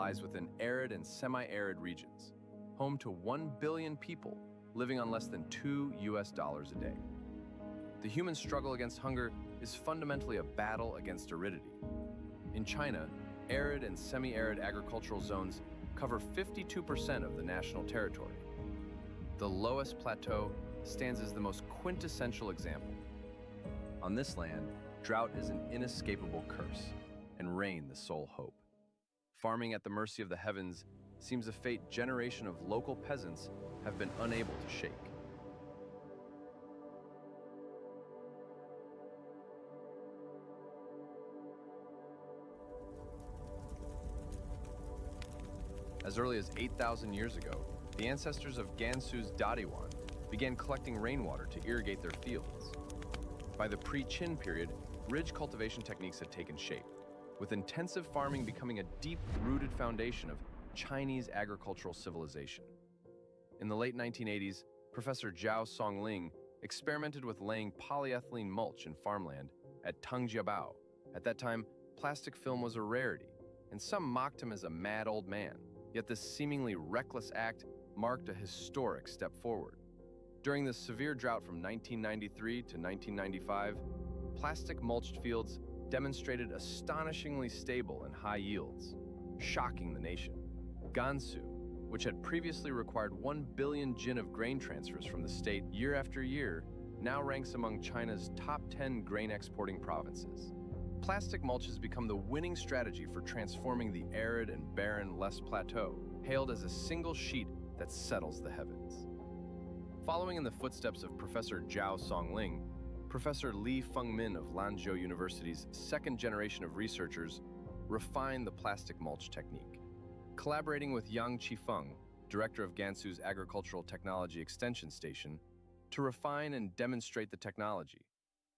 lies within arid and semi-arid regions, home to 1 billion people living on less than $2 a day. The human struggle against hunger is fundamentally a battle against aridity. In China, arid and semi-arid agricultural zones cover 52% of the national territory. The lowest plateau stands as the most quintessential example. On this land, drought is an inescapable curse, and rain the sole hope. Farming at the mercy of the heavens seems a fate generation of local peasants have been unable to shake. As early as 8,000 years ago, the ancestors of Gansu's Dadiwan began collecting rainwater to irrigate their fields. By the pre-Qin period, ridge cultivation techniques had taken shape, with intensive farming becoming a deep-rooted foundation of Chinese agricultural civilization. In the late 1980s, Professor Zhao Songling experimented with laying polyethylene mulch in farmland at Tangjiabao. At that time, plastic film was a rarity, and some mocked him as a mad old man. Yet this seemingly reckless act marked a historic step forward. During the severe drought from 1993 to 1995, plastic mulched fields demonstrated astonishingly stable and high yields, shocking the nation. Gansu, which had previously required 1 billion jin of grain transfers from the state year after year, now ranks among China's top 10 grain exporting provinces. Plastic mulch has become the winning strategy for transforming the arid and barren Les Plateau, hailed as a single sheet that settles the heavens. Following in the footsteps of Professor Zhao Songling, Professor Li Fengmin of Lanzhou University's second generation of researchers refined the plastic mulch technique. Collaborating with Yang Qifeng, director of Gansu's Agricultural Technology Extension Station, to refine and demonstrate the technology,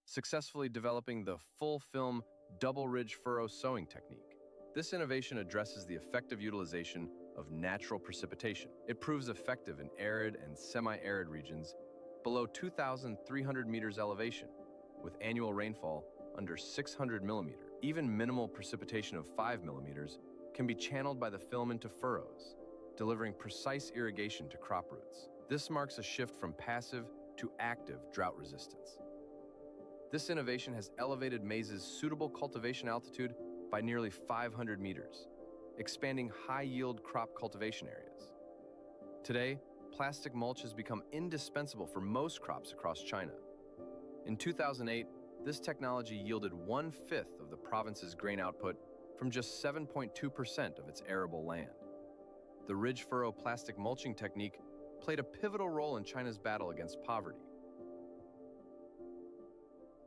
successfully developing the full-film double-ridge furrow sowing technique. This innovation addresses the effective utilization of natural precipitation. It proves effective in arid and semi-arid regions below 2,300 meters elevation, with annual rainfall under 600 millimeters. Even minimal precipitation of 5 millimeters can be channeled by the film into furrows, delivering precise irrigation to crop roots. This marks a shift from passive to active drought resistance. This innovation has elevated maize's suitable cultivation altitude by nearly 500 meters, expanding high-yield crop cultivation areas. Today, plastic mulch has become indispensable for most crops across China. In 2008, this technology yielded 1/5 of the province's grain output from just 7.2% of its arable land. The ridge furrow plastic mulching technique played a pivotal role in China's battle against poverty.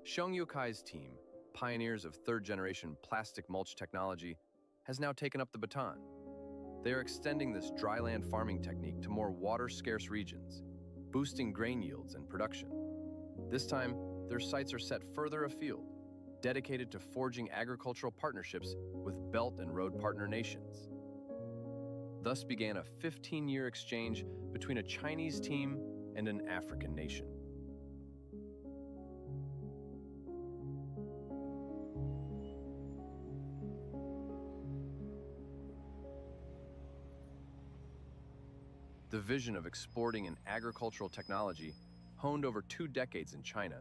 Xiong Yukai's team, pioneers of third-generation plastic mulch technology, has now taken up the baton. They are extending this dryland farming technique to more water-scarce regions, boosting grain yields and production. This time, their sights are set further afield, dedicated to forging agricultural partnerships with Belt and Road partner nations. Thus began a 15-year exchange between a Chinese team and an African nation. The vision of exporting an agricultural technology honed over 2 decades in China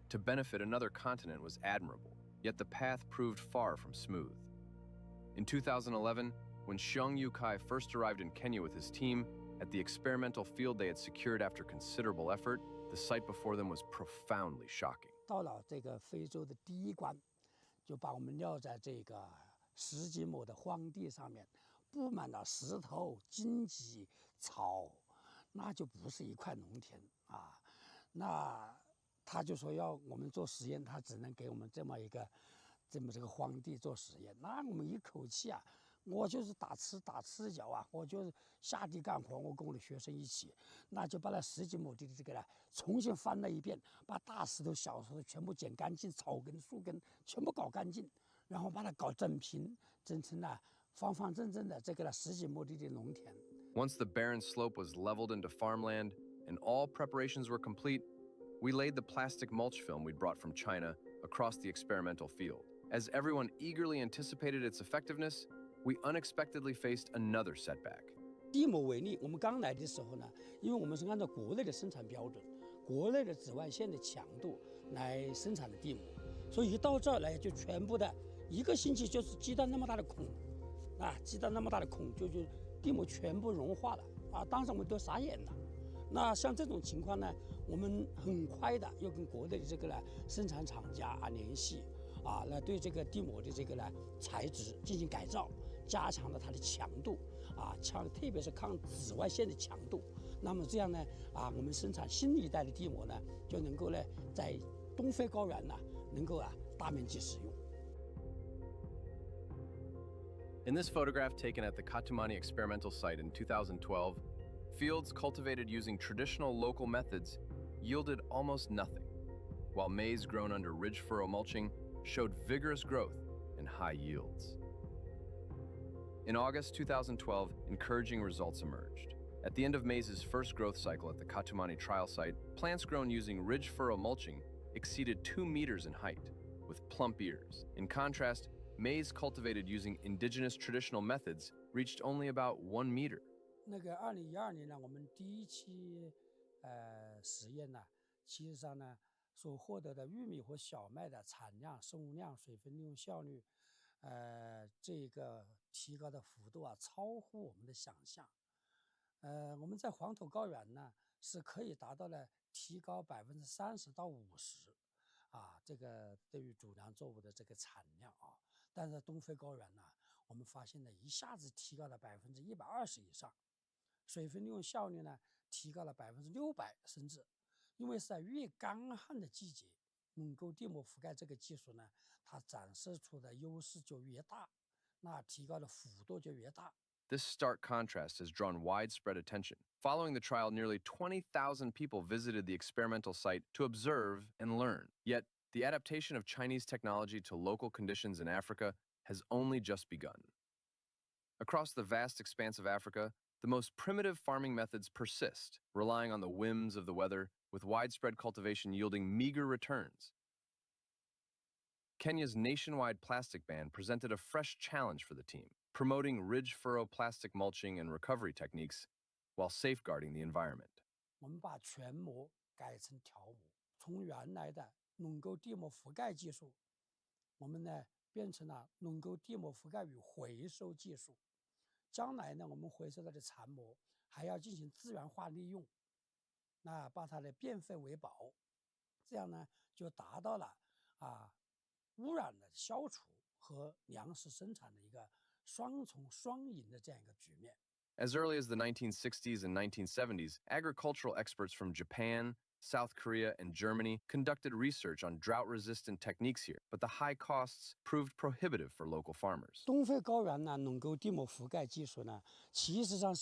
to benefit another continent was admirable, yet the path proved far from smooth. In 2011, when Xiong Yukai first arrived in Kenya with his team at the experimental field they had secured after considerable effort, the sight before them was profoundly shocking. 到了这个非洲的第一关，就把我们撂在这个10几亩的荒地上面，布满了石头、荆棘、草，那就不是一块农田啊。那他就说要我们做实验，他只能给我们这么这个荒地做实验。那我们一口气啊，我就是打赤脚啊，我就是下地干活。我跟我的学生一起，那就把那10几亩地的这个呢重新翻了一遍，把大石头、小石头全部剪干净，草根、树根全部搞干净，然后把它搞整平，整成了方方正正的这个10几亩地的农田。Once the barren slope was leveled into farmland and all preparations were complete, we laid the plastic mulch film we'd brought from China across the experimental field. As everyone eagerly anticipated its effectiveness, we unexpectedly faced another setback. 地膜为例，我们刚来的时候呢，因为我们是按照国内的生产标准、国内的紫外线的强度来生产的地膜，所以一到这儿来就全部的一个星期就是鸡蛋那么大的孔，鸡蛋那么大的孔就地膜全部融化了当时我们都傻眼了。那像这种情况呢，我们很快的又跟国内的这个呢生产厂家联系来对这个地膜的这个呢材质进行改造，加强了它的强度特别是抗紫外线的强度。那么这样呢我们生产新一代的地膜呢，就能够呢在东非高原呢能够大面积使用。In this photograph taken at the Katumani experimental site in 2012, fields cultivated using traditional local methods yielded almost nothing, while maize grown under ridge furrow mulching showed vigorous growth and high yields. In August 2012, encouraging results emerged. At the end of maize's first growth cycle at the Katumani trial site, plants grown using ridge furrow mulching exceeded 2 meters in height, with plump ears. In contrast, maize cultivated using indigenous traditional methods reached only about 1 meter. 那个2012年呢，我们第一期实验呢，其实上呢所获得的玉米和小麦的产量、生物量、水分利用效率，这个提高的幅度超乎我们的想象。我们在黄土高原呢是可以达到了提高30%到50%这个对于主粮作物的这个产量但是东非高原呢，我们发现呢一下子提高了120%以上。水分利用效率呢提高了600%，甚至因为是在越干旱的季节，能够地膜覆盖这个技术呢，它展示出的优势就越大，那提高的幅度就越大。This stark contrast has drawn widespread attention. Following the trial, nearly 20,000 people visited the experimental site to observe and learn. Yet, the adaptation of Chinese technology to local conditions in Africa has only just begun. Across the vast expanse of Africa, the most primitive farming methods persist, relying on the whims of the weather, with widespread cultivation yielding meager returns. Kenya's nationwide plastic ban presented a fresh challenge for the team, promoting ridge furrow plastic mulching and recovery techniques while safeguarding the environment. 我们把全膜改成条膜，从原来的垄沟地膜覆盖技术，我们呢变成了垄沟地膜覆盖与回收技术。将来呢，我们回收到的残膜还要进行资源化利用，那把它的变废为宝，这样呢就达到了污染的消除和粮食生产的一个双重双赢的这样一个局面。As early as the 1960s and 1970s, agricultural experts from Japan, South Korea, and Germany conducted research on drought-resistant techniques here, but the high costs proved prohibitive for local farmers. 东非高原呢，垄沟地膜覆盖技术呢，其实上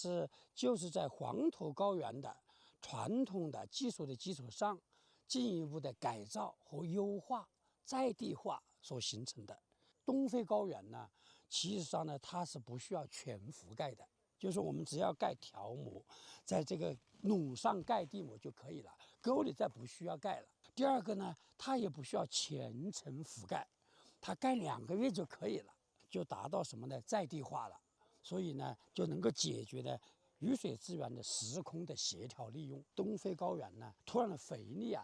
就是在黄土高原的传统的技术的基础上，进一步的改造和优化、在地化所形成的。东非高原呢，其实上呢，它是不需要全覆盖的。就是我们只要盖条膜，在这个垄上盖地膜就可以了，沟里再不需要盖了。第二个呢，它也不需要全程覆盖，它盖2个月就可以了，就达到什么呢？在地化了。所以呢，就能够解决呢雨水资源的时空的协调利用。东非高原呢，土壤的肥力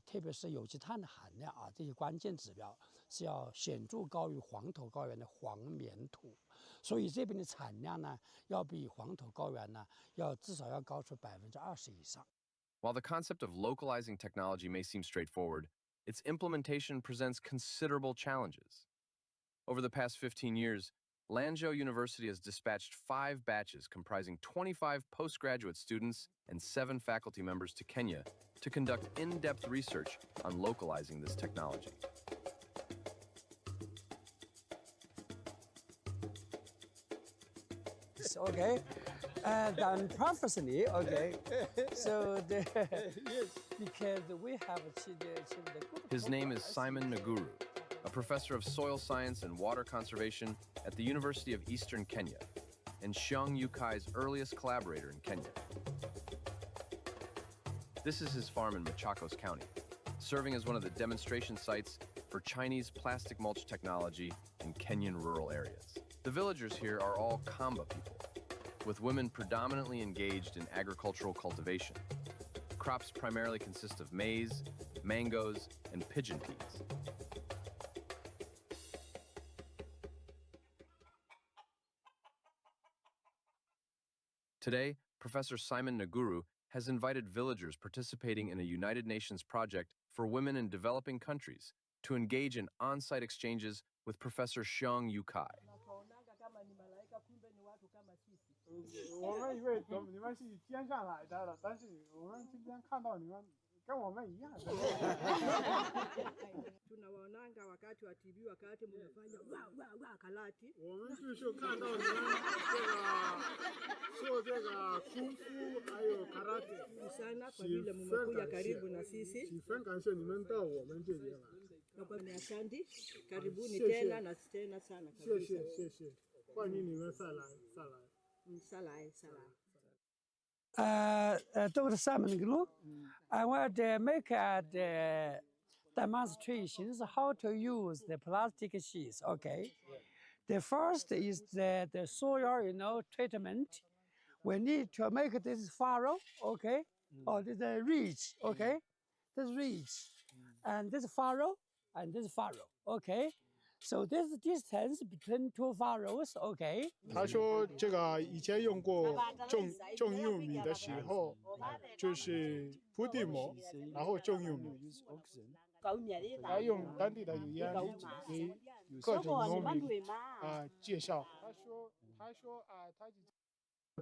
特别是有机碳的含量这些关键指标是要显著高于黄土高原的黄棉土。所以这边的产量呢，要比黄土高原呢，至少要高出20%以上。While the concept of localizing technology may seem straightforward, its implementation presents considerable challenges. Over the past 15 years, Lanzhou University has dispatched 5 batches comprising 25 postgraduate students and 7 faculty members to Kenya to conduct in-depth research on localizing this technology. Okay, then professionally, okay. So because we have achieved the good. His name is Simon Naguru, a professor of soil science and water conservation at the University of Eastern Kenya, and Xiong Yukai's earliest collaborator in Kenya. This is his farm in Machakos County, serving as one of the demonstration sites for Chinese plastic mulch technology in Kenyan rural areas. The villagers here are all Kamba people, with women predominantly engaged in agricultural cultivation. Crops primarily consist of maize, mangoes, and pigeon peas. Today, Professor Simon Naguru has invited villagers participating in a United Nations project for women in developing countries to engage in on-site exchanges with Professor Xiong Yukai. 我们以为你们是天上来的了，但是我们今天看到你们跟我们一样的。Tunawaonanga wakati wa TV, wakati mnafanya wa karate. 我们是看到你们做这个功夫还有 karate sana kwa vile mmekuja karibu na sisi. 十分感谢你们到我们这边来。Asante, karibuni tena na tena sana kabisa. 谢谢，欢迎你们再来。Dr. Simon Group, I want to make a demonstrations how to use the plastic sheets. Okay, the first is the soil, treatment. We need to make this furrow. Okay, or this ridge. Okay, this ridge, and this furrow, and this furrow. Okay. So this distance between two furrows, okay. 他说这个以前用过种玉米的时候，就是铺地膜，然后种玉米，还用当地的语言给各种农民介绍。他说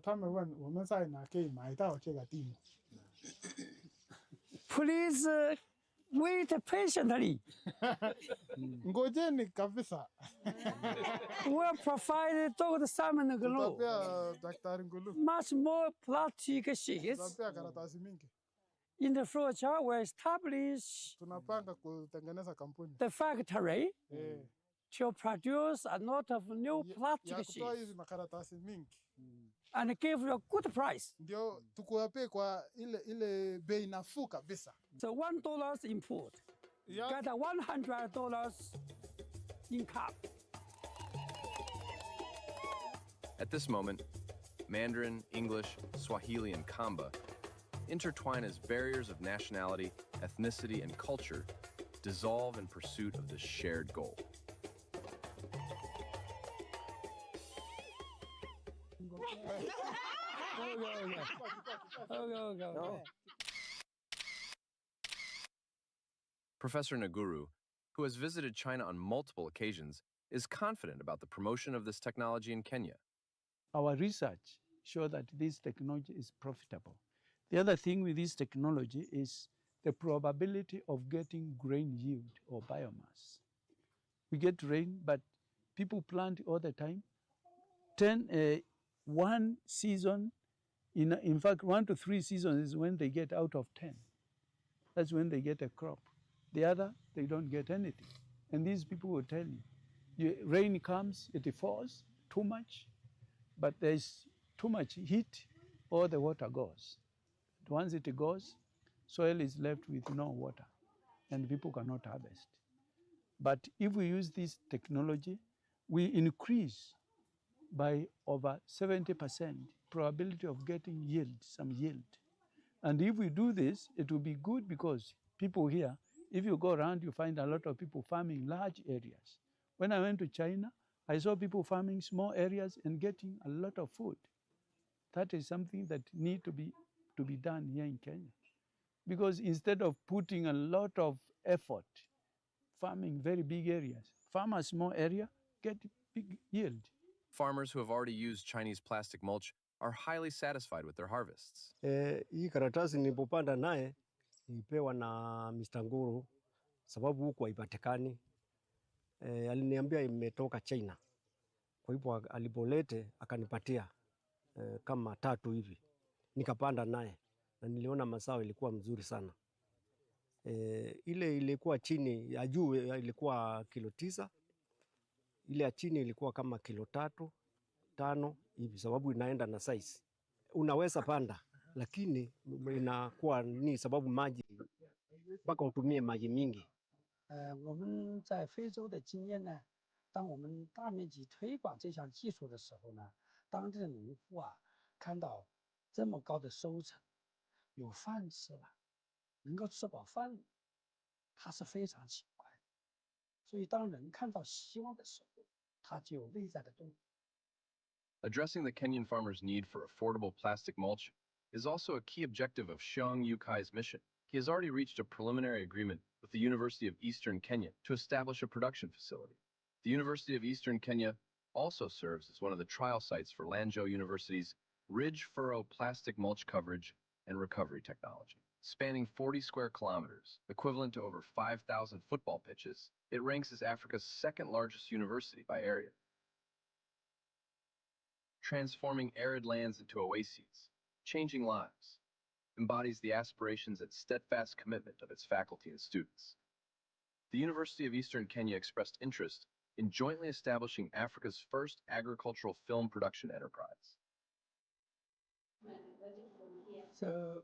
他们问我们在哪可以买到这个地膜。Please wait patiently. Ngojeni kabisa. We'll provide Dr. Simon Ngulu Tutapea Daktari Ngulu. much more plastic sheets. Tutapea karatasi mingi. In the future, we'll establish Tunapanga kutengeneza kampuni the factory to produce a lot of new ya plastic kutoa hizi sheets makaratasi mingi, and give you a good price. ndio tukuwape kwa ile bei nafuu kabisa. So $1 import, get a $100 income. At this moment, Mandarin, English, Swahili, and Kamba intertwine as barriers of nationality, ethnicity, and culture dissolve in pursuit of this shared goal. Okay. Professor Naguru, who has visited China on multiple occasions, is confident about the promotion of this technology in Kenya. Our research shows that this technology is profitable. The other thing with this technology is the probability of getting grain yield or biomass. We get rain, but people plant all the time. One season, in fact, 1 to 3 seasons is when they get out of 10. That's when they get a crop. The other, they don't get anything. And these people will tell you, rain comes, it falls too much, but there's too much heat, or the water goes. Once it goes, soil is left with no water, and people cannot harvest. But if we use this technology, we increase by over 70% probability of getting some yield. And if we do this, it will be good because people here, if you go around, you find a lot of people farming large areas. When I went to China, I saw people farming small areas and getting a lot of food. That is something that needs to be done here in Kenya. Because instead of putting a lot of effort farming very big areas, farm a small area, get big yield. Farmers who have already used Chinese plastic mulch are highly satisfied with their harvests. Hii karatasi nilipopanda naye nilipewa na Mr. Nguru sababu huko haipatikani. Aliniambia imetoka China. Kwa hivyo alipolete akanipatia kama 3 hivi. Nikapanda naye na niliona mazao ilikuwa mzuri sana. Ile ilikuwa chini ya juu ilikuwa kilo 9. Ile ya chini ilikuwa kama kilo 3, 5 hivi sababu inaenda na size. Unaweza panda lakini inakuwa ni sababu maji mpaka utumie maji mingi. 我们在非洲的经验呢，当我们大面积推广这项技术的时候呢，当地的农户啊，看到这么高的收成，有饭吃了，能够吃饱饭了，他是非常喜欢。所以当人看到希望的时候，他就有内在的动力。Addressing the Kenyan farmers' need for affordable plastic mulch is also a key objective of Xiong Yukai's mission. He has already reached a preliminary agreement with the University of Eastern Kenya to establish a production facility. The University of Eastern Kenya also serves as one of the trial sites for Lanzhou University's ridge furrow plastic mulch coverage and recovery technology. Spanning 40 square kilometers, equivalent to over 5,000 football pitches, it ranks as Africa's second largest university by area. Transforming arid lands into oases, changing lives, embodies the aspirations and steadfast commitment of its faculty and students. The University of Eastern Kenya expressed interest in jointly establishing Africa's first agricultural film production enterprise. So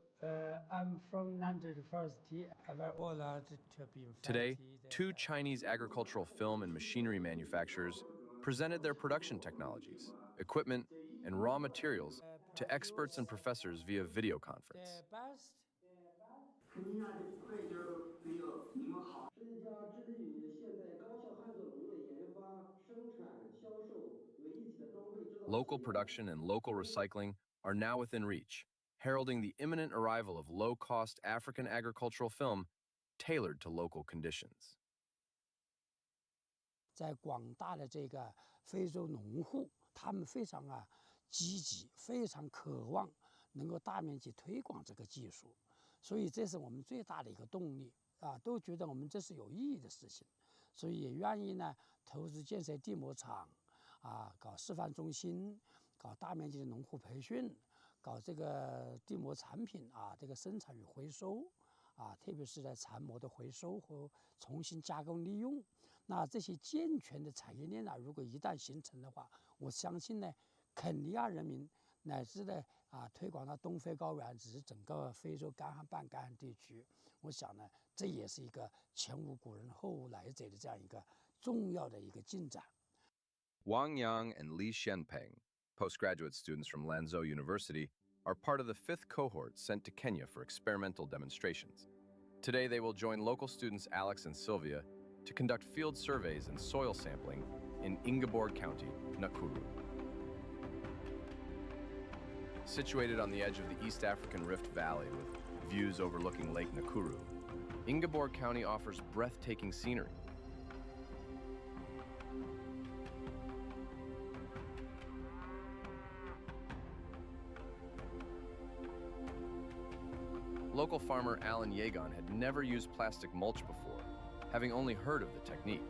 I'm from Nantong University. We're honored to be invited. Today, two Chinese agricultural film and machinery manufacturers presented their production technologies, equipment, and raw materials to experts and professors via video conference. The best. 肯尼亚的快点比你们好。这一家致力于现代高效旱作农的研发、生产、销售为一体的装备制造。Local production and local recycling are now within reach, heralding the imminent arrival of low-cost African agricultural film tailored to local conditions. 在广大的这个非洲农户，他们非常积极，非常渴望能够大面积推广这个技术，所以这是我们最大的一个动力都觉得我们这是有意义的事情，所以也愿意呢投资建设地膜厂搞示范中心，搞大面积的农户培训，搞这个地膜产品这个生产与回收特别是在残膜的回收和重新加工利用。那这些健全的产业链如果一旦形成的话，我相信呢，肯尼亚人民乃至的推广到东非高原，只是整个非洲干旱半干旱地区，我想呢，这也是一个前无古人后无来者的这样一个重要的一个进展。Wang Yang and Li Xianpeng, postgraduate students from Lanzhou University, are part of the 5th cohort sent to Kenya for experimental demonstrations. Today, they will join local students Alex and Sylvia to conduct field surveys and soil sampling in Ingeborg County, Nakuru. Situated on the edge of the East African Rift Valley with views overlooking Lake Nakuru, Ingeborg County offers breathtaking scenery. Local farmer Alan Yegon had never used plastic mulch before, having only heard of the technique.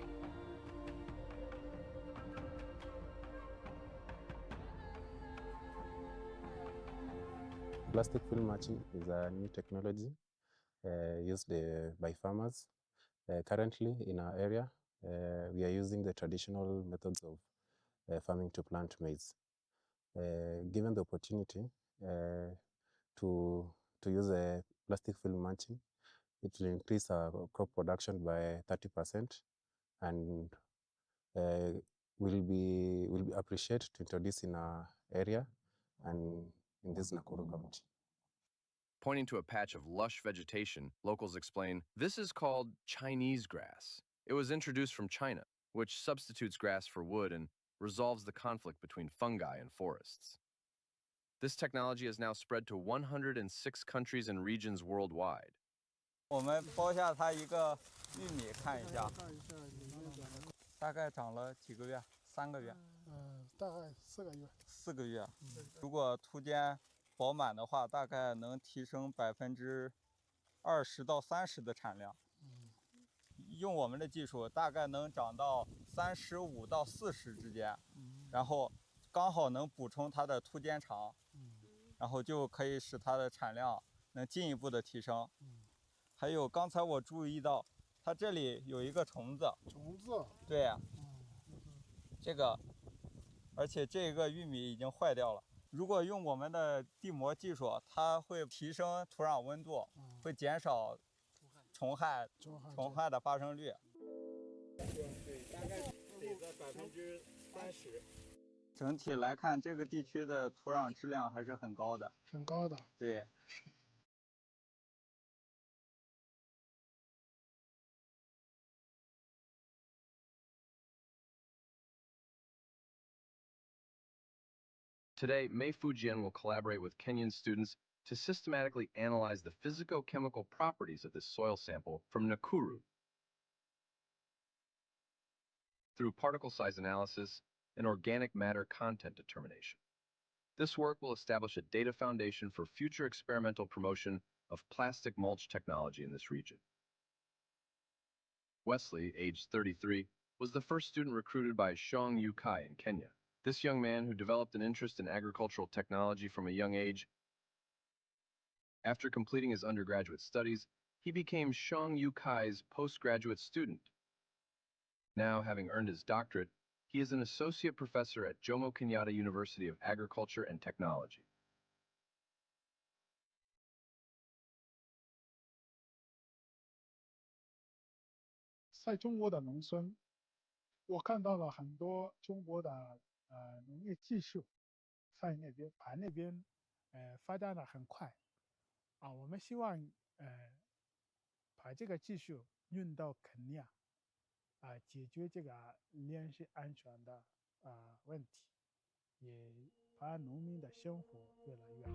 Plastic film mulching is a new technology used by farmers. Currently in our area, we are using the traditional methods of farming to plant maize. Given the opportunity to use a plastic film mulching, it will increase our crop production by 30% and will be appreciated to introduce in our area and in this Nakuru County. Pointing to a patch of lush vegetation, locals explain, this is called Chinese grass. It was introduced from China, which substitutes grass for wood and resolves the conflict between fungi and forests. This technology has now spread to 106 countries and regions worldwide. 我们包下它一个玉米看一下，大概长了几个月？3个月。大概4个月。4个月。如果土间饱满的话，大概能提升20%到30%的产量。用我们的技术，大概能长到35到40之间，然后刚好能补充它的土间长，然后就可以使它的产量能进一步的提升。还有刚才我注意到，它这里有一个虫子。虫子。对呀。这个，而且这个玉米已经坏掉了。如果用我们的地膜技术，它会提升土壤温度，会减少虫害的发生率。对，大概得在30%。整体来看，这个地区的土壤质量还是很高的。很高的。对。Today, Mei Fujian will collaborate with Kenyan students to systematically analyze the physicochemical properties of this soil sample from Nakuru through particle size analysis and organic matter content determination. This work will establish a data foundation for future experimental promotion of plastic mulch technology in this region. Wesley, aged 33, was the first student recruited by Xiong Yu Kai in Kenya. This young man, who developed an interest in agricultural technology from a young age, after completing his undergraduate studies, he became Xiong Yu Kai's postgraduate student. Now, having earned his doctorate, he is an associate professor at Jomo Kenyatta University of Agriculture and Technology. 在中国的农村，我看到了很多中国的农业技术，在那边发展的很快，我们希望把这个技术运到肯尼亚，解决这个粮食安全的问题，也把农民的生活越来越好。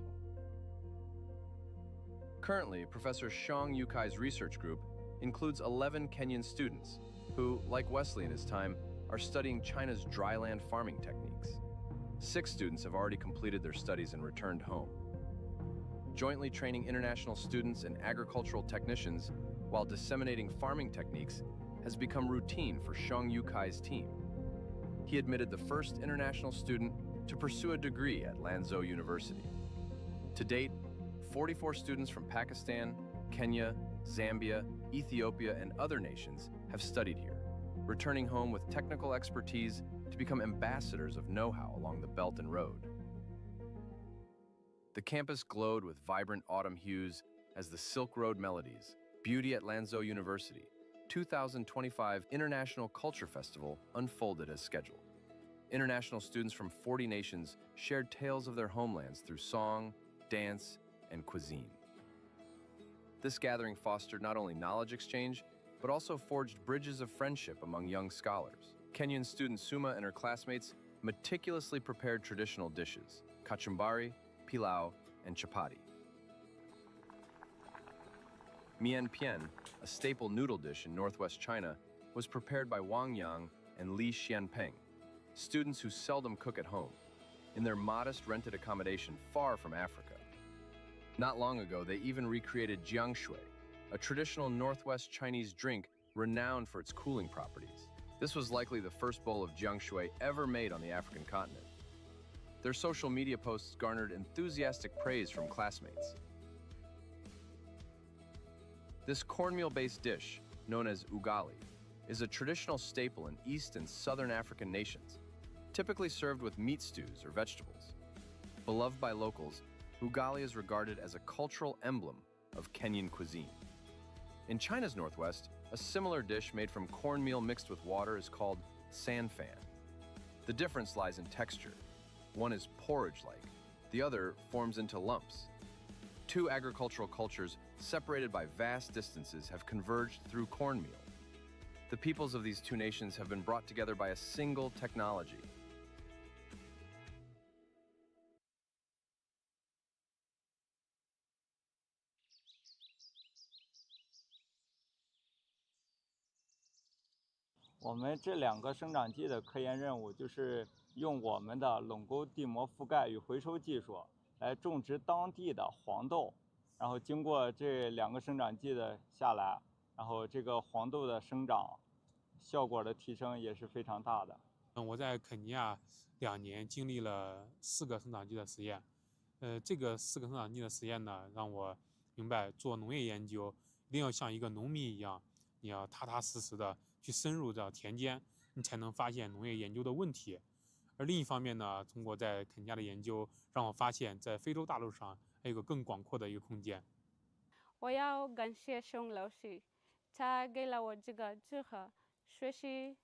Currently, Professor Xiong Yu Kai's research group includes 11 Kenyan students who, like Wesley in his time, are studying China's dryland farming techniques. 6 students have already completed their studies and returned home. Jointly training international students and agricultural technicians while disseminating farming techniques has become routine for Xiong Yu Kai's team. He admitted the first international student to pursue a degree at Lanzhou University. To date, 44 students from Pakistan, Kenya, Zambia, Ethiopia, and other nations have studied here, returning home with technical expertise to become ambassadors of know-how along the Belt and Road. The campus glowed with vibrant autumn hues as the Silk Road Melodies, Beauty at Lanzhou University, 2025 International Culture Festival unfolded as scheduled. International students from 40 nations shared tales of their homelands through song, dance, and cuisine. This gathering fostered not only knowledge exchange, but also forged bridges of friendship among young scholars. Kenyan student Suma and her classmates meticulously prepared traditional dishes, kachumbari, pilau, and chapati. Mian Pian, a staple noodle dish in northwest China, was prepared by Wang Yang and Li Xianpeng, students who seldom cook at home, in their modest rented accommodation far from Africa. Not long ago, they even recreated jiangshui, a traditional northwest Chinese drink renowned for its cooling properties. This was likely the first bowl of jiangshui ever made on the African continent. Their social media posts garnered enthusiastic praise from classmates. This cornmeal-based dish, known as ugali, is a traditional staple in East and Southern African nations, typically served with meat stews or vegetables. Beloved by locals, ugali is regarded as a cultural emblem of Kenyan cuisine. In China's northwest, a similar dish made from cornmeal mixed with water is called sanfan. The difference lies in texture. One is porridge-like, the other forms into lumps. Two agricultural cultures separated by vast distances have converged through cornmeal. The peoples of these two nations have been brought together by a single technology.我们这2个生长季的科研任务就是用我们的垄沟地膜覆盖与回收技术来种植当地的黄豆，然后经过这2个生长季的下来，然后这个黄豆的生长效果的提升也是非常大的。我在肯尼亚2年经历了4个生长季的实验，这个4个生长季的实验呢，让我明白做农业研究一定要像一个农民一样，你要踏踏实实的去深入到田间，你才能发现农业研究的问题。而另一方面呢，通过在肯尼亚的研究，让我发现在非洲大陆上还有个更广阔的一个空间。我要感谢熊老师，他给了我这个机会学习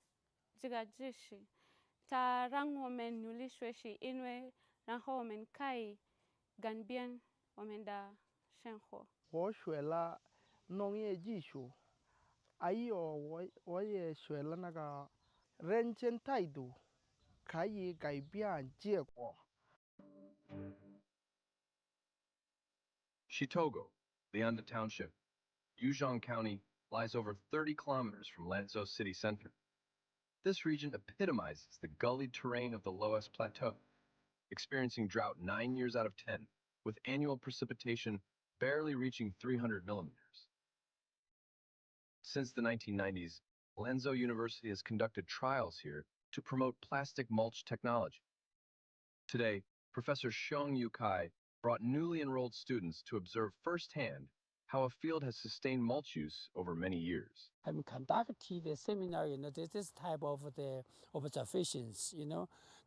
这个知识， ta让我们努力学习，因为然后我们可以改变我们的生活。我学了农业技术，还有我也学了那个认真态度，可以改变结果。Shitogo, Lianda Township, Yuzhong County, lies over 30 kilometers from Lanzhou city center. This region epitomizes the gullied terrain of the Loess Plateau, experiencing drought 9 years out of 10, with annual precipitation barely reaching 300 millimeters. Since the 1990s, Lanzhou University has conducted trials here to promote plastic mulch technology. Today, Professor Xiong Yu Kai brought newly enrolled students to observe firsthand how a field has sustained mulch use over many years. I'm conducting the seminar, this type of the observations,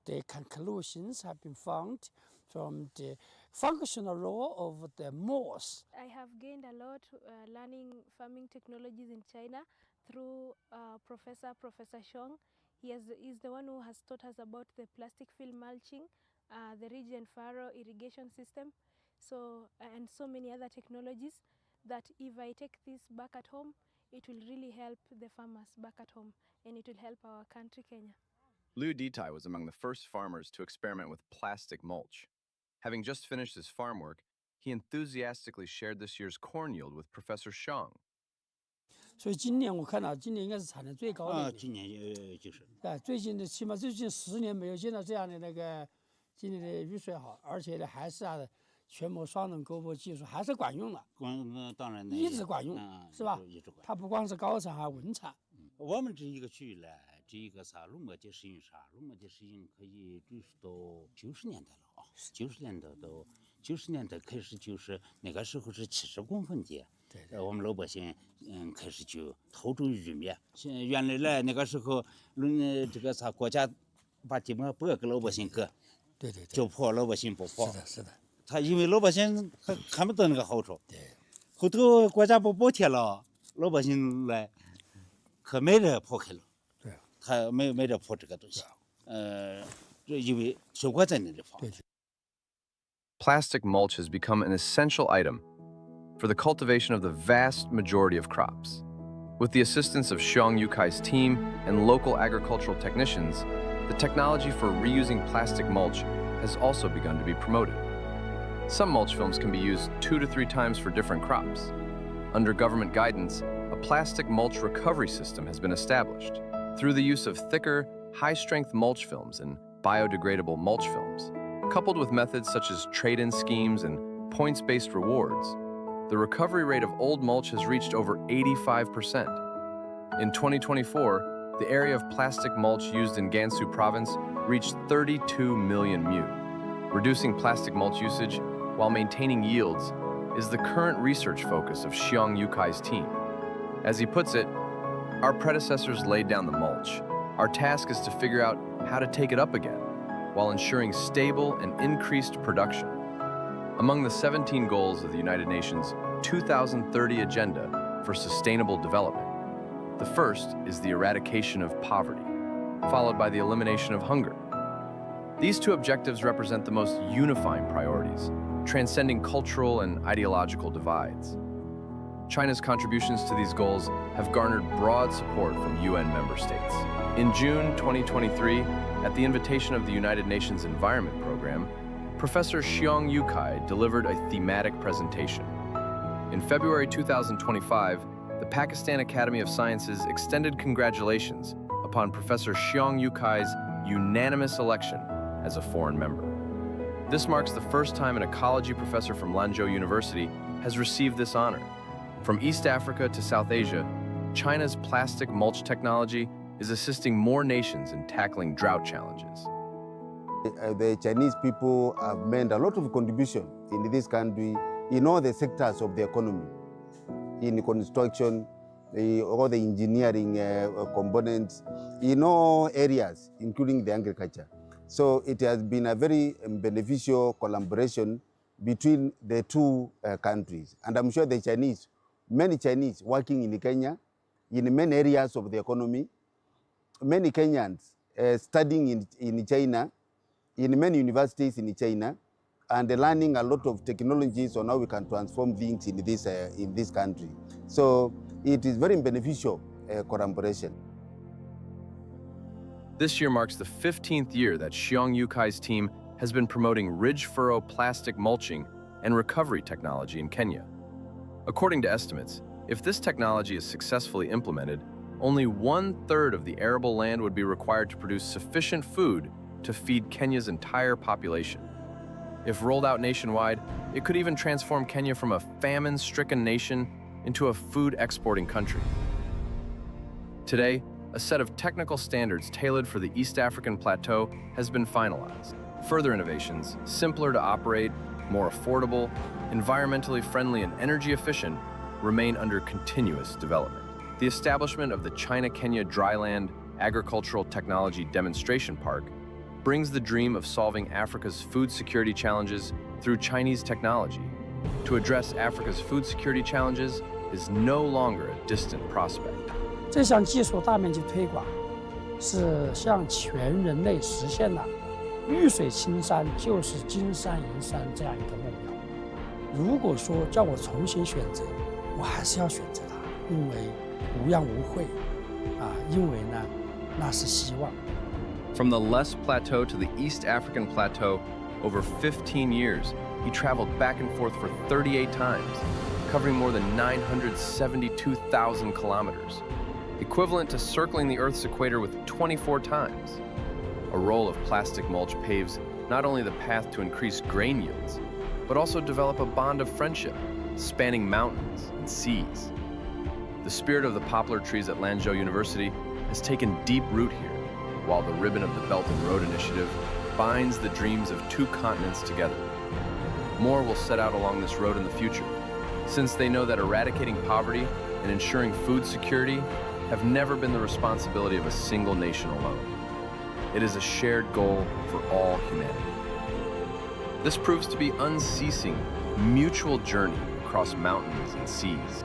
the conclusions have been found from the functional role of the moss. I have gained a lot learning farming technologies in China through Professor Xiong. He's the one who has taught us about the plastic field mulching, the ridge and furrow irrigation system, and so many other technologies that if I take this back at home, it will really help the farmers back at home, and it will help our country, Kenya. Liu Ditai was among the first farmers to experiment with plastic mulch. Having just finished his farm work, he enthusiastically shared this year's corn yield with Professor Xiong. 所以今年我看到，今年应该是产量最高的。今年就是。最近的起码最近10年没有见到这样的今年的雨水好，而且呢还是全膜双能沟壑技术还是管用的。当然。一直管用，是吧？一直管。它不光是高产，还稳产。我们这一个区域呢，这一个农贸界适应可以追溯到90年代了啊，90年代开始就是那个时候是70公分地。对。我们老百姓开始就投种玉米。原来那个时候，国家把地方拨给老百姓割。对。就破老百姓不破。是的。他因为老百姓看不到那个好处。对。后头国家不补贴了，老百姓来，可没人破开了。对。他没人破这个东西。因为效果在那地方。对。Plastic mulch has become an essential item for the cultivation of the vast majority of crops. With the assistance of Xiong Yukai's team and local agricultural technicians, the technology for reusing plastic mulch has also begun to be promoted. Some mulch films can be used 2 to 3 times for different crops. Under government guidance, a plastic mulch recovery system has been established. Through the use of thicker, high-strength mulch films and biodegradable mulch films, coupled with methods such as trade-in schemes and points-based rewards, the recovery rate of old mulch has reached over 85%. In 2024, the area of plastic mulch used in Gansu province reached 32 million mu. Reducing plastic mulch usage while maintaining yields is the current research focus of Xiong Yukai's team. As he puts it, our predecessors laid down the mulch. Our task is to figure out how to take it up again while ensuring stable and increased production. Among the 17 goals of the United Nations 2030 Agenda for Sustainable Development, the first is the eradication of poverty, followed by the elimination of hunger. These two objectives represent the most unifying priorities, transcending cultural and ideological divides. China's contributions to these goals have garnered broad support from UN member states. In June 2023, at the invitation of the United Nations Environment Program, Professor Xiong Yukai delivered a thematic presentation. In February 2025, the Pakistan Academy of Sciences extended congratulations upon Professor Xiong Yukai's unanimous election as a foreign member. This marks the first time an ecology professor from Lanzhou University has received this honor. From East Africa to South Asia, China's plastic mulch technology is assisting more nations in tackling drought challenges. The Chinese people have made a lot of contribution in this country in all the sectors of the economy, in construction, all the engineering components, in all areas, including the agriculture. So it has been a very beneficial collaboration between the two countries. And I'm sure the Chinese, many Chinese working in Kenya, in many areas of the economy, many Kenyans studying in China, in many universities in China, and learning a lot of technologies on how we can transform things in this country. So it is very beneficial collaboration. This year marks the 15th year that Xiong Yukai's team has been promoting ridge furrow plastic mulching and recovery technology in Kenya. According to estimates, if this technology is successfully implemented, only 1/3 of the arable land would be required to produce sufficient food to feed Kenya's entire population. If rolled out nationwide, it could even transform Kenya from a famine-stricken nation into a food-exporting country. Today, a set of technical standards tailored for the East African plateau has been finalized. Further innovations, simpler to operate, more affordable, environmentally friendly, and energy efficient, remain under continuous development. The establishment of the China-Kenya Dryland Agricultural Technology Demonstration Park brings the dream of solving Africa's food security challenges through Chinese technology. To address Africa's food security challenges is no longer a distant prospect. 这项技术大面积推广，是向全人类实现了绿水青山就是金山银山这样一个目标。如果说叫我重新选择，我还是要选择它，因为无恙无悔，因为呢，那是希望。From the Les Plateau to the East African Plateau, over 15 years, he traveled back and forth for 38 times, covering more than 972,000 kilometers, equivalent to circling the Earth's equator with 24 times. A roll of plastic mulch paves not only the path to increase grain yields, but also develop a bond of friendship, spanning mountains and seas. The spirit of the poplar trees at Lanzhou University has taken deep root here, while the ribbon of the Belt and Road Initiative binds the dreams of two continents together. More will set out along this road in the future, since they know that eradicating poverty and ensuring food security have never been the responsibility of a single nation alone. It is a shared goal for all humanity. This proves to be unceasing, mutual journey across mountains and seas.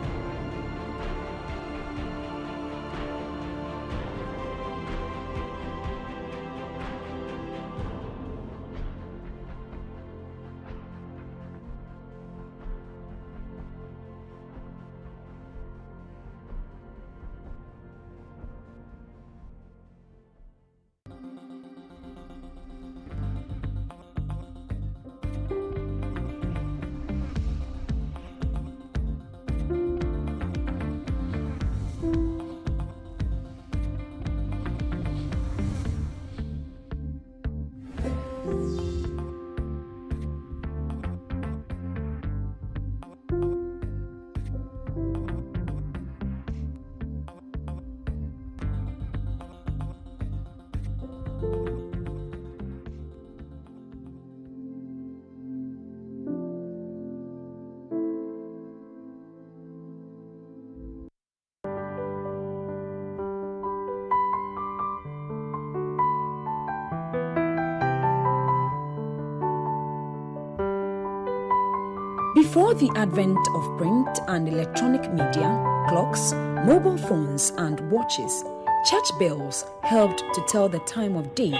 Before the advent of print and electronic media, clocks, mobile phones and watches, church bells helped to tell the time of day,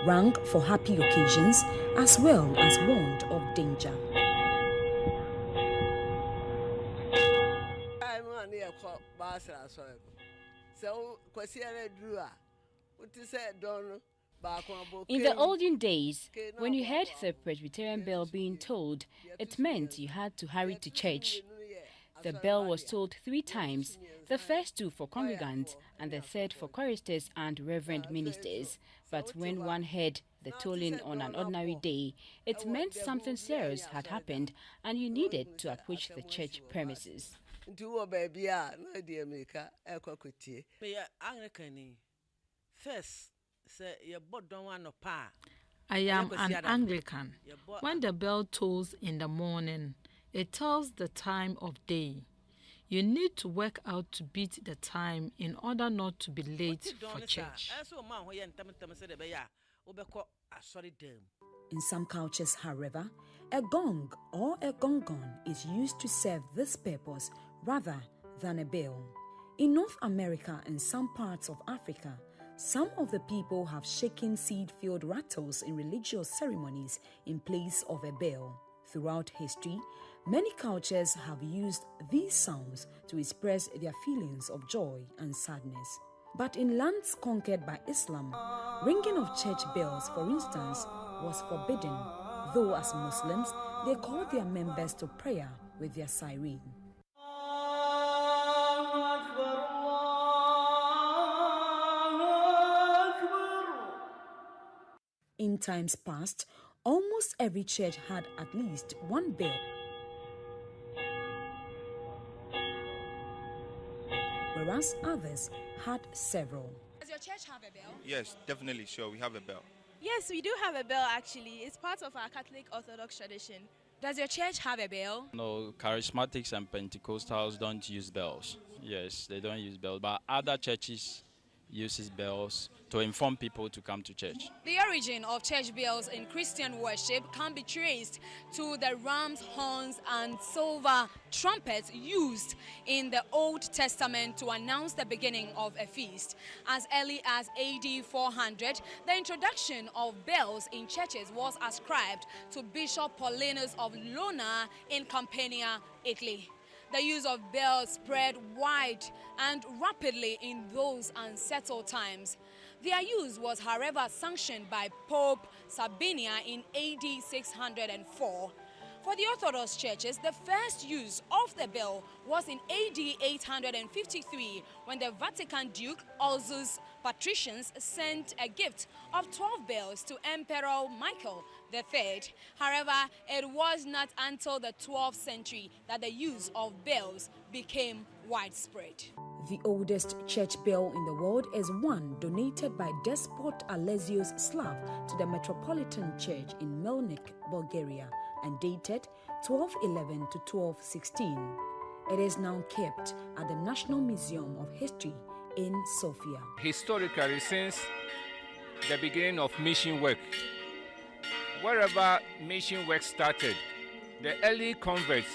rang for happy occasions as well as warned of danger. In the olden days, when you heard the Presbyterian bell being tolled, it meant you had to hurry to church. The bell was tolled 3 times, the first 2 for congregants and the third for choristers and reverend ministers. But when one heard the tolling on an ordinary day, it meant something serious had happened and you needed to approach the church premises. I am an Anglican. When the bell tolls in the morning, it tells the time of day. You need to work out to beat the time in order not to be late for church. In some cultures, however, a gong or a gong-gong is used to serve this purpose rather than a bell. In North America and some parts of Africa, Some of the people have shaken seed-filled rattles in religious ceremonies in place of a bell. Throughout history, many cultures have used these sounds to express their feelings of joy and sadness. But in lands conquered by Islam, ringing of church bells, for instance, was forbidden, though as Muslims, they called their members to prayer with their siren. In times past, almost every church had at least one bell, whereas others had several. Does your church have a bell? Yes, definitely, sure, we have a bell. Yes, we do have a bell actually. It's part of our Catholic Orthodox tradition. Does your church have a bell? No, charismatics and Pentecostals don't use bells. Yes, they don't use bells, but other churches uses bells to inform people to come to church. The origin of church bells in Christian worship can be traced to the ram's horns and silver trumpets used in the Old Testament to announce the beginning of a feast. As early as AD 400, the introduction of bells in churches was ascribed to Bishop Paulinus of Luna in Campania, Italy. The use of bells spread wide and rapidly in those unsettled times. Their use was, however, sanctioned by Pope Sabinian in AD 604. For the Orthodox churches, the first use of the bell was in AD 853 when the Vatican Duke Ursus Patricians sent a gift of 12 bells to Emperor Michael III. However, it was not until the 12th century that the use of bells became widespread. The oldest church bell in the world is one donated by Despot Alexios Slav to the Metropolitan Church in Melnik, Bulgaria, and dated 1211 to 1216. It is now kept at the National Museum of History in Sofia. Historically, since the beginning of mission work, wherever mission work started, the early converts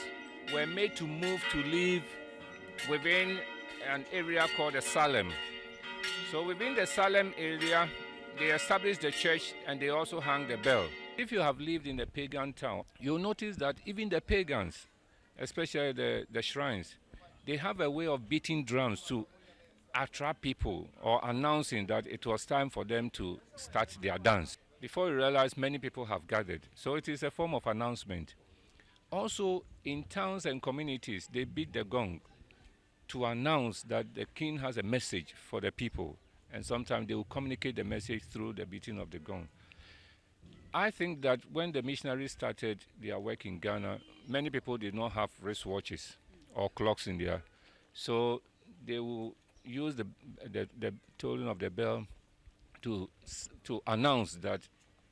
were made to move to live within an area called the Salem. So within the Salem area, they established the church and they also hung the bell. If you have lived in a pagan town, you'll notice that even the pagans, especially the shrines, they have a way of beating drums to attract people or announcing that it was time for them to start their dance. Before you realize, many people have gathered. So it is a form of announcement. Also, in towns and communities, they beat the gong to announce that the king has a message for the people. And sometimes they will communicate the message through the beating of the gong. I think that when the missionaries started their work in Ghana, many people did not have wristwatches or clocks in there. So they will use the tolling of the bell to announce that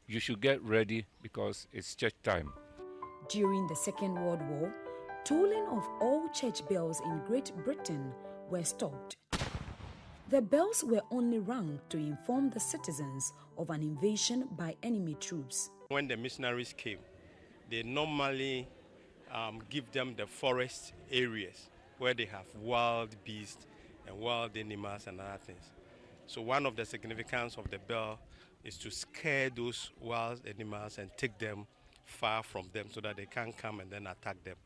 you should get ready because it's church time. During the Second World War, tolling of all church bells in Great Britain were stopped. The bells were only rung to inform the citizens of an invasion by enemy troops. When the missionaries came, they normally give them the forest areas where they have wild beasts and wild animals and other things. So one of the significance of the bell is to scare those wild animals and take them far from them so that they can't come and then attack them.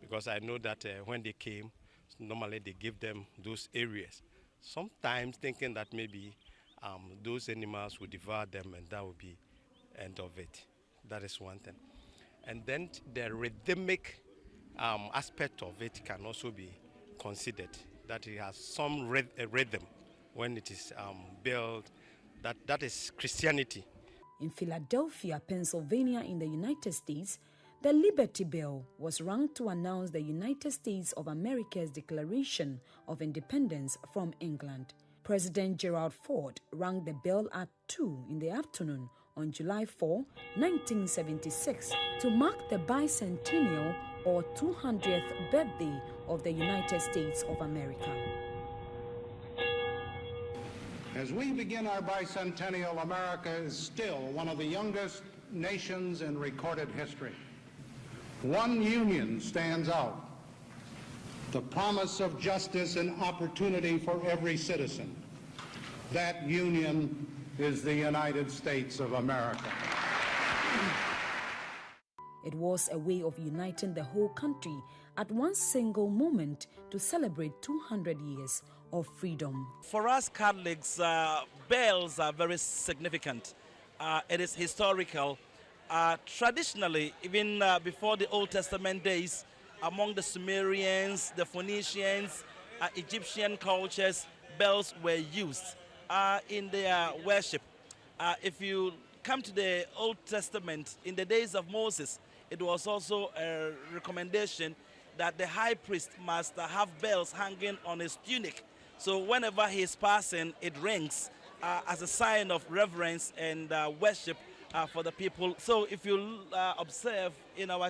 Because I know that when they came, normally they give them those areas. Sometimes thinking that maybe those animals will devour them and that will be end of it. That is one thing. And then the rhythmic aspect of it can also be considered, that it has some rhythm when it is built. That is Christianity. In Philadelphia, Pennsylvania in the United States, the Liberty Bell was rung to announce the United States of America's declaration of independence from England. President Gerald Ford rang the bell at 2 in the afternoon on July 4, 1976, to mark the bicentennial or 200th birthday of the United States of America. As we begin our bicentennial, America is still one of the youngest nations in recorded history. One union stands out: the promise of justice and opportunity for every citizen. That union is the United States of America. It was a way of uniting the whole country at one single moment to celebrate 200 years of freedom. For us Catholics, bells are very significant. It is historical. Traditionally, even before the Old Testament days, among the Sumerians, the Phoenicians, Egyptian cultures, bells were used in their worship. If you come to the Old Testament, in the days of Moses, it was also a recommendation that the high priest must have bells hanging on his tunic. So whenever he is passing, it rings as a sign of reverence and worship for the people. So if you observe in our